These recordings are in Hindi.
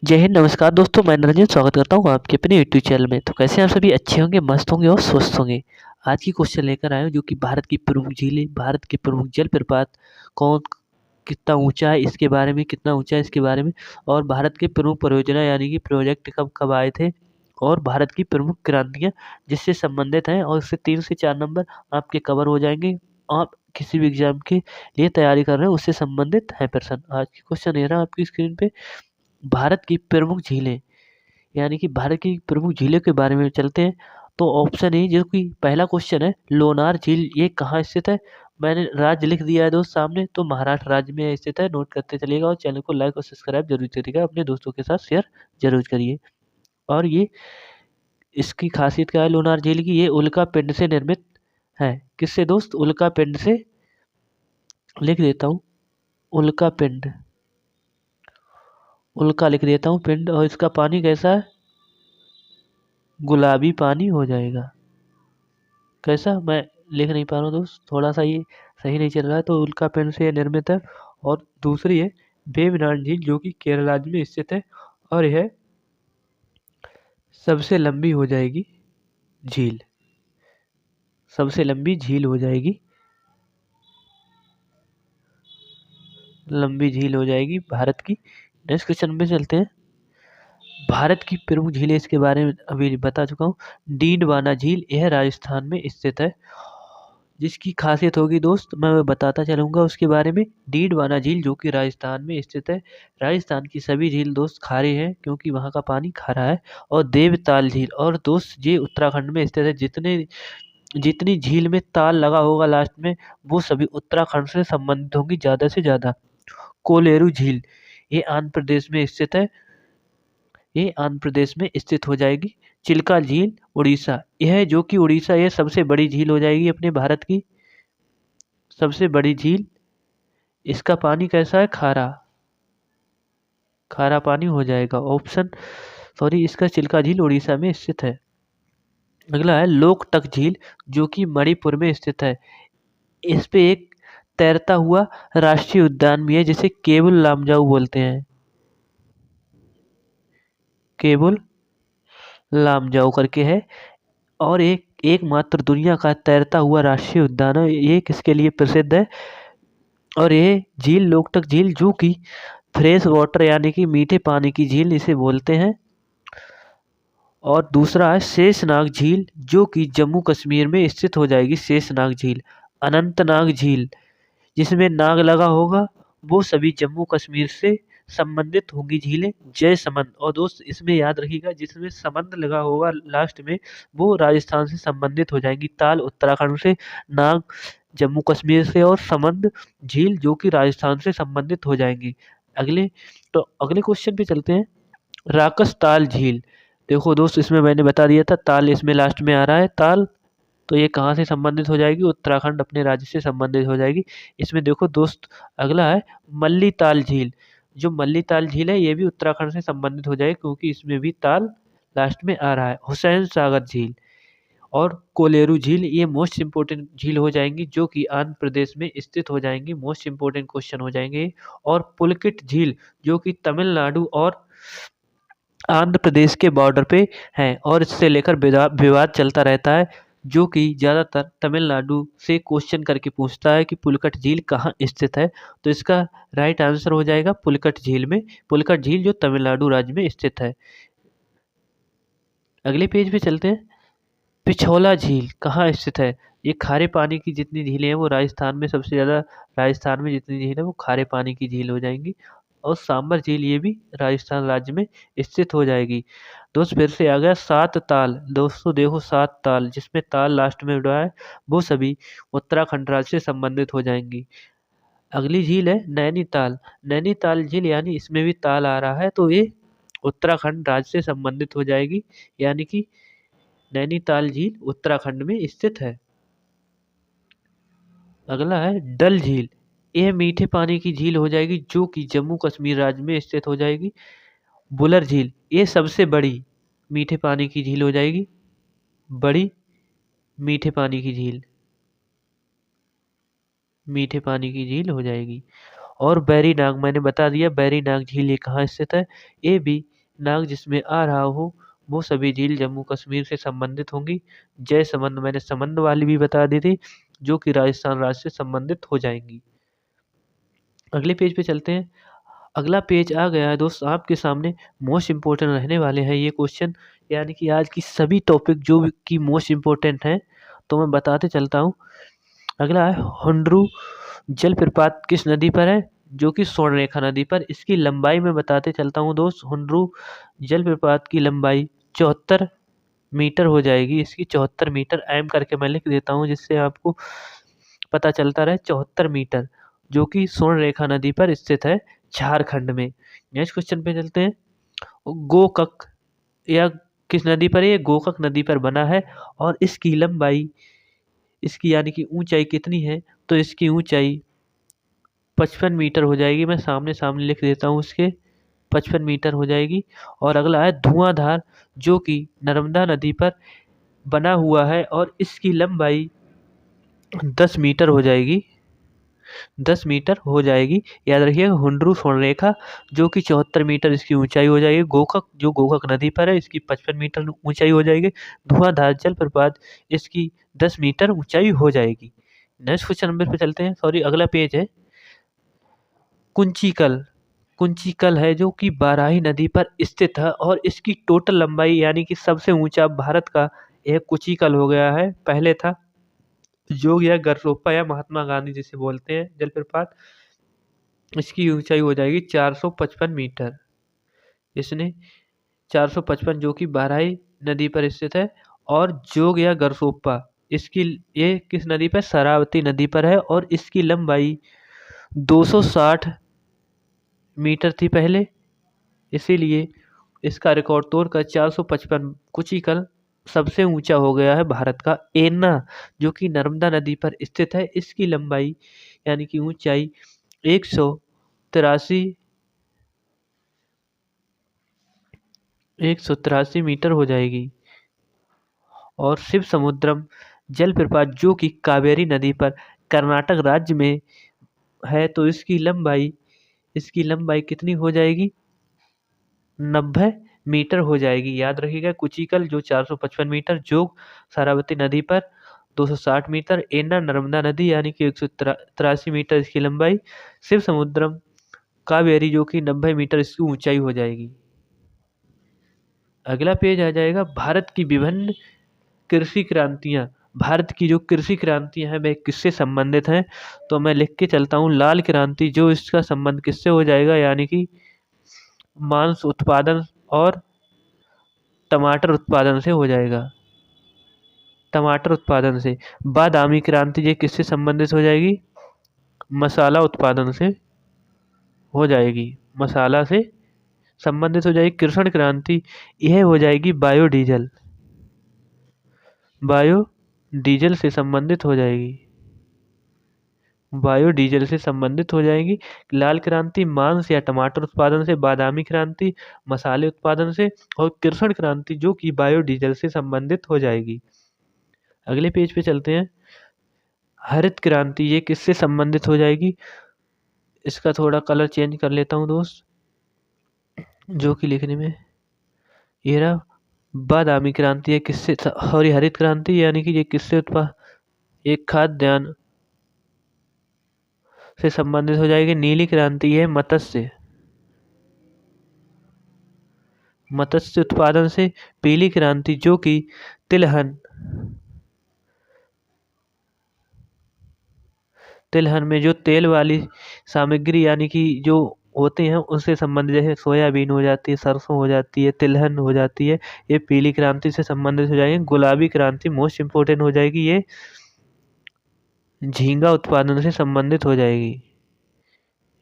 जय हिंद, नमस्कार दोस्तों। मैं निरंजन स्वागत करता हूँ आपके अपने यूट्यूब चैनल में। तो कैसे आप सभी अच्छे होंगे, मस्त होंगे और स्वस्थ होंगे। आज की क्वेश्चन लेकर आए हूँ जो कि भारत की प्रमुख झीलें, भारत के प्रमुख जलप्रपात कौन कितना ऊंचा है इसके बारे में, कितना ऊंचा है इसके बारे में, और भारत के प्रमुख परियोजना यानी कि प्रोजेक्ट कब कब आए थे, और भारत की प्रमुख क्रांतियाँ जिससे संबंधित हैं। और इससे 3 से 4 नंबर आपके कवर हो जाएंगे। आप किसी भी एग्जाम के लिए तैयारी कर रहे हैं उससे संबंधित है प्रश्न। आज की क्वेश्चन ये रहा आपकी स्क्रीन पे। भारत की प्रमुख झीलें यानी कि भारत की प्रमुख झीलों के बारे में चलते हैं। तो ऑप्शन ए जो कि पहला क्वेश्चन है, लोनार झील ये कहाँ स्थित है। मैंने राज्य लिख दिया है दोस्त सामने, तो महाराष्ट्र राज्य में स्थित है। नोट करते चलिएगा और चैनल को लाइक और सब्सक्राइब जरूर करिएगा, अपने दोस्तों के साथ शेयर जरूर करिए। और ये इसकी खासियत क्या है लोनार झील की, ये उल्का पिंड से निर्मित है। किससे दोस्त, उल्का पिंड से। लिख देता हूँ उल्का पिंड, उल्का लिख देता हूँ पिंड। और इसका पानी कैसा है, गुलाबी पानी हो जाएगा। कैसा, मैं लिख नहीं पा रहा हूँ दोस्त, थोड़ा सा ये सही नहीं चल रहा है। तो उल्का पिंड से यह निर्मित है। और दूसरी है वेवनाड झील जो कि केरल राज्य में स्थित है, और यह सबसे लंबी हो जाएगी झील, सबसे लंबी झील हो जाएगी, लंबी झील हो जाएगी भारत की। नेक्स्ट क्वेश्चन पे चलते हैं। भारत की प्रमुख झीलें इसके बारे में अभी बता चुका हूँ। डीडवाना झील यह राजस्थान में स्थित है। जिसकी खासियत होगी दोस्त मैं बताता चलूंगा उसके बारे में। डीडवाना झील जो कि राजस्थान में स्थित है। राजस्थान की सभी झील दोस्त खारे हैं क्योंकि वहाँ का पानी खारा है। और देवताल झील और दोस्त ये उत्तराखंड में स्थित है। जितने जितनी झील में ताल लगा होगा लास्ट में, वो सभी उत्तराखंड से संबंधित होंगी ज़्यादा से ज़्यादा। कोलेरू झील ये आंध्र प्रदेश में स्थित है, ये आंध्र प्रदेश में स्थित हो जाएगी। चिल्का झील उड़ीसा, यह जो कि उड़ीसा यह सबसे बड़ी झील हो जाएगी अपने भारत की, सबसे बड़ी झील। इसका पानी कैसा है, खारा, खारा पानी हो जाएगा ऑप्शन, सॉरी इसका चिल्का झील उड़ीसा में स्थित है। अगला है लोकटक झील जो कि मणिपुर में स्थित है। इस पे एक तैरता हुआ राष्ट्रीय उद्यान भी है जिसे केबुल लामजाऊ बोलते हैं, केबुल लामजाऊ करके है। और एक एकमात्र दुनिया का तैरता हुआ राष्ट्रीय उद्यान है, ये किसके लिए प्रसिद्ध है। और ये झील लोकटक झील जो कि फ्रेश वाटर यानी कि मीठे पानी की झील इसे बोलते हैं। और दूसरा है शेषनाग झील जो कि जम्मू कश्मीर में स्थित हो जाएगी, शेषनाग झील। अनंतनाग झील जिसमें नाग लगा होगा, वो सभी जम्मू कश्मीर से संबंधित होंगी झीलें। जय समंद, और दोस्त इसमें याद रखिएगा जिसमें समंद लगा होगा लास्ट में, वो राजस्थान से संबंधित हो जाएंगी। ताल उत्तराखंड से, नाग जम्मू कश्मीर से, और समंद झील जो कि राजस्थान से संबंधित हो जाएंगी। अगले तो अगले क्वेश्चन पे चलते हैं। राकस ताल झील, देखो दोस्त इसमें मैंने बता दिया था, ताल इसमें लास्ट में आ रहा है, ताल। तो ये कहाँ से संबंधित हो जाएगी, उत्तराखंड अपने राज्य से संबंधित हो जाएगी। इसमें देखो दोस्त अगला है मल्ली ताल झील। जो मल्ली ताल झील है ये भी उत्तराखंड से संबंधित हो जाएगी क्योंकि इसमें भी ताल लास्ट में आ रहा है। हुसैन सागर झील और कोलेरू झील ये मोस्ट इंपोर्टेंट झील हो जाएंगी जो कि आंध्र प्रदेश में स्थित हो जाएंगी। मोस्ट इंपोर्टेंट क्वेश्चन हो जाएंगे। और पुलकित झील जो कि तमिलनाडु और आंध्र प्रदेश के बॉर्डर पे हैं, और इससे लेकर विवाद चलता रहता है, जो कि ज़्यादातर तमिलनाडु से क्वेश्चन करके पूछता है कि पुलकट झील कहाँ स्थित है। तो इसका राइट आंसर हो जाएगा पुलकट झील में, पुलकट झील जो तमिलनाडु राज्य में स्थित है। अगले पेज पे चलते हैं। पिछौला झील कहाँ स्थित है। ये खारे पानी की जितनी झीलें हैं वो राजस्थान में सबसे ज़्यादा, राजस्थान में जितनी झील है वो खारे पानी की झील हो जाएंगी। और सांबर झील ये भी राजस्थान राज्य में स्थित हो जाएगी। दोस्त फिर से आ गया सात ताल, दोस्तों देखो सात ताल जिसमें ताल लास्ट में उड़ा है, वो सभी उत्तराखंड राज्य से संबंधित हो जाएंगी। अगली झील है नैनीताल, नैनीताल झील यानी इसमें भी ताल आ रहा है, तो ये उत्तराखंड राज्य से संबंधित हो जाएगी, यानी कि नैनीताल झील उत्तराखंड में स्थित है। अगला है डल झील, यह मीठे पानी की झील हो जाएगी जो कि जम्मू कश्मीर राज्य में स्थित हो जाएगी। बुलर झील ये सबसे बड़ी मीठे पानी की झील हो जाएगी, बड़ी मीठे पानी की झील, मीठे पानी की झील हो जाएगी। और बैरी नाग मैंने बता दिया, बैरी नाग झील ये कहाँ स्थित है, ये भी नाग जिसमें आ रहा हो वो सभी झील जम्मू कश्मीर से संबंधित होंगी। जय समंद मैंने समंद वाली भी बता दी थी, जो कि राजस्थान राज्य से संबंधित हो जाएंगी। अगले पेज पे चलते हैं। अगला पेज आ गया है दोस्त आपके सामने। मोस्ट इम्पोर्टेंट रहने वाले हैं ये क्वेश्चन, यानी कि आज की सभी टॉपिक जो कि मोस्ट इम्पोर्टेंट हैं तो मैं बताते चलता हूँ। अगला है हुंड्रू जलप्रपात किस नदी पर है, जो कि स्वर्णरेखा नदी पर। इसकी लंबाई में बताते चलता हूँ दोस्त। हुंड्रू जलप्रपात की लंबाई 74 मीटर हो जाएगी। इसकी 74 मीटर एम करके मैं लिख देता हूँ, जिससे आपको पता चलता रहे। 74 मीटर, जो कि स्वर्णरेखा नदी पर स्थित है झारखंड में। नेक्स्ट क्वेश्चन पे चलते हैं। गोकक या किस नदी पर है? ये गोकक नदी पर बना है। और इसकी लंबाई, इसकी यानी कि ऊंचाई कितनी है, तो इसकी ऊंचाई 55 मीटर हो जाएगी। मैं सामने सामने लिख देता हूँ उसके, 55 मीटर हो जाएगी। और अगला है धुआंधार, जो कि नर्मदा नदी पर बना हुआ है और इसकी लंबाई 10 मीटर हो जाएगी। 10 मीटर हो जाएगी। याद रखिएगा, हुंड्रू स्वर्णरेखा जो कि 74 मीटर इसकी ऊंचाई हो जाएगी। गोकक जो गोकक नदी पर है, इसकी 55 मीटर ऊंचाई हो जाएगी। धुआंधार जलप्रपात, इसकी 10 मीटर ऊंचाई हो जाएगी। नेक्स्ट क्वेश्चन नंबर पे चलते हैं। सॉरी, अगला पेज है। कुंचिकल, कुंचिकल है जो कि बाराही नदी पर स्थित है और इसकी टोटल लंबाई, यानी कि सबसे ऊंचा भारत का एक कुंचिकल हो गया है। पहले था जोग या गरसोप्पा या महात्मा गांधी जिसे बोलते हैं जलप्रपात। इसकी ऊंचाई हो जाएगी 455 मीटर। इसने 455, जो कि बाराही नदी पर स्थित है। और जोग या गरसोप्पा, इसकी ये किस नदी पर? शरावती नदी पर है और इसकी लंबाई 260 मीटर थी पहले। इसीलिए इसका रिकॉर्ड तोड़कर 455 कुचिकल सबसे ऊंचा हो गया है भारत का। एन्ना जो कि नर्मदा नदी पर स्थित है, इसकी लंबाई यानी कि ऊंचाई 183 183 मीटर हो जाएगी। और शिव समुद्रम जलप्रपात जो कि कावेरी नदी पर कर्नाटक राज्य में है, तो इसकी लंबाई कितनी हो जाएगी? 90 मीटर हो जाएगी। याद रखिएगा, कुचिकल जो 455 मीटर, जोग शरावती नदी पर 260 मीटर, एना नर्मदा नदी यानी कि 183 मीटर इसकी लंबाई, शिव समुद्रम कावेरी जो कि 90 मीटर इसकी ऊंचाई हो जाएगी। अगला पेज आ जाएगा। भारत की विभिन्न कृषि क्रांतियां, भारत की जो कृषि क्रांतियां हैं वे किससे संबंधित हैं, तो मैं लिख के चलता हूँ। लाल क्रांति, जो इसका संबंध किससे हो जाएगा, यानी कि मांस उत्पादन और टमाटर उत्पादन से हो जाएगा। टमाटर उत्पादन से। बादामी क्रांति ये किससे संबंधित हो जाएगी? मसाला उत्पादन से हो जाएगी। मसाला से संबंधित हो जाएगी। कृषण क्रांति यह हो जाएगी बायोडीजल, बायोडीजल से संबंधित हो जाएगी। बायोडीजल से संबंधित हो जाएगी। लाल क्रांति मांस या टमाटर उत्पादन से, बादामी क्रांति मसाले उत्पादन से, और कृषण क्रांति जो कि बायोडीजल से संबंधित हो जाएगी। अगले पेज पे चलते हैं। हरित क्रांति ये किससे संबंधित हो जाएगी? इसका थोड़ा कलर चेंज कर लेता हूँ दोस्त, जो कि लिखने में ये रहा। बादामी क्रांति ये किससे, सॉरी, हरित क्रांति यानी कि ये किससे एक खाद्यान्न से संबंधित हो जाएगी। नीली क्रांति है मत्स्य उत्पादन से। पीली क्रांति जो कि तिलहन तिलहन में जो तेल वाली सामग्री यानी कि जो होते हैं उनसे संबंधित, जैसे सोयाबीन हो जाती है, सरसों हो जाती है, तिलहन हो जाती है, ये पीली क्रांति से संबंधित हो जाएंगे। गुलाबी क्रांति मोस्ट इम्पोर्टेंट हो जाएगी, ये झींगा उत्पादन से संबंधित हो जाएगी।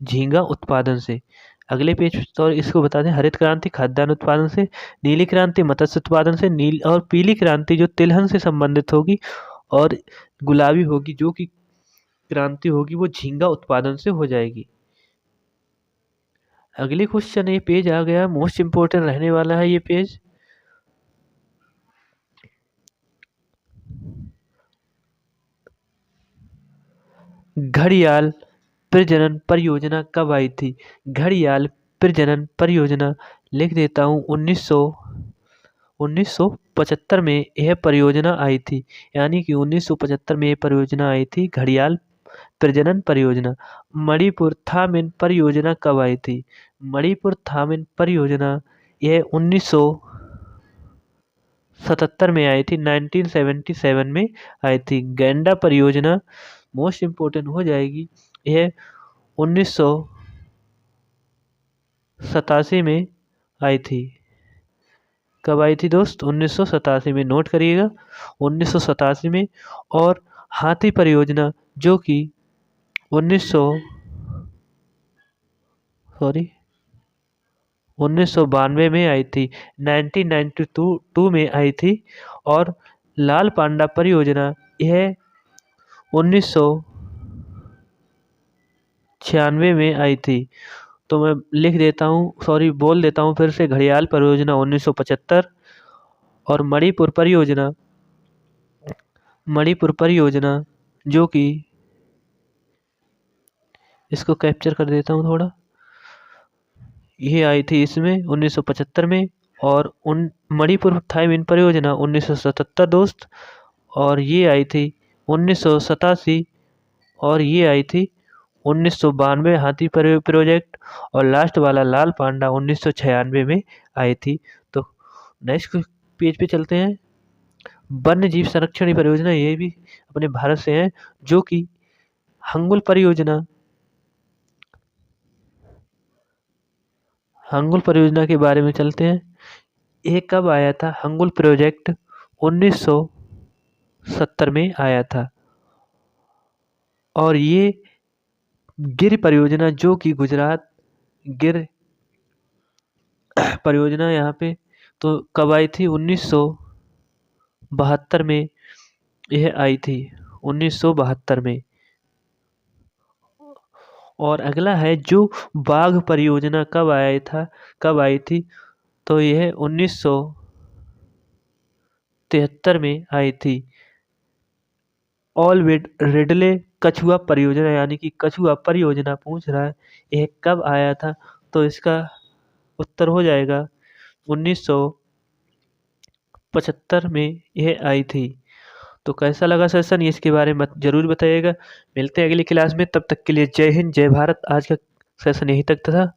झींगा उत्पादन से। अगले पेज तो इसको बता दें। हरित क्रांति खाद्यान्न उत्पादन से, नीली क्रांति मत्स्य उत्पादन से, और पीली क्रांति जो तिलहन से संबंधित होगी, और गुलाबी होगी जो कि क्रांति होगी वो झींगा उत्पादन से हो जाएगी। अगले क्वेश्चन, ये पेज आ गया, मोस्ट इंपोर्टेंट रहने वाला है ये पेज। घड़ियाल प्रजनन परियोजना कब आई थी? घड़ियाल प्रजनन परियोजना लिख देता हूँ 1975 में यह परियोजना आई थी, यानी कि 1975 में यह परियोजना आई थी, घड़ियाल प्रजनन परियोजना। मणिपुर थामिन परियोजना कब आई थी? मणिपुर थामिन परियोजना यह 1977 में आई थी, 1977 में आई थी। गैंडा परियोजना मोस्ट इम्पोर्टेंट हो जाएगी, यह 1987 में आई थी। कब आई थी दोस्त? 1987 में, नोट करिएगा 1987 में। और हाथी परियोजना जो कि 1992 में आई थी, 1992 में आई थी। और लाल पांडा परियोजना यह 1996 में आई थी। तो मैं लिख देता हूँ, बोल देता हूँ फिर से, घड़ियाल परियोजना 1975 और मणिपुर परियोजना जो कि, इसको कैप्चर कर देता हूँ थोड़ा, ये आई थी इसमें 1975 में। और मणिपुर थाइमिन परियोजना 1977 दोस्त, और ये आई थी 1987, और ये आई थी 1992 हाथी प्रोजेक्ट, और लास्ट वाला लाल पांडा 1996 में आई थी। तो नेक्स्ट पेज पे चलते हैं। वन्य जीव संरक्षण परियोजना, ये भी अपने भारत से है, जो कि हंगुल परियोजना के बारे में चलते हैं। ये कब आया था? हंगुल प्रोजेक्ट 1970 में आया था। और ये गिर परियोजना जो कि गुजरात गिर परियोजना यहाँ पे, तो कब आई थी? 1972 में यह आई थी, 1972 में। और अगला है जो बाघ परियोजना कब आई थी? तो यह 1973 में आई थी। ऑलवेड रिडले कछुआ परियोजना, यानी कि कछुआ परियोजना पूछ रहा है, यह कब आया था? तो इसका उत्तर हो जाएगा 1975 में यह आई थी। तो कैसा लगा सेशन, इसके बारे में जरूर बताइएगा। मिलते हैं अगली क्लास में, तब तक के लिए जय हिंद जय भारत। आज का सेशन यहीं तक था।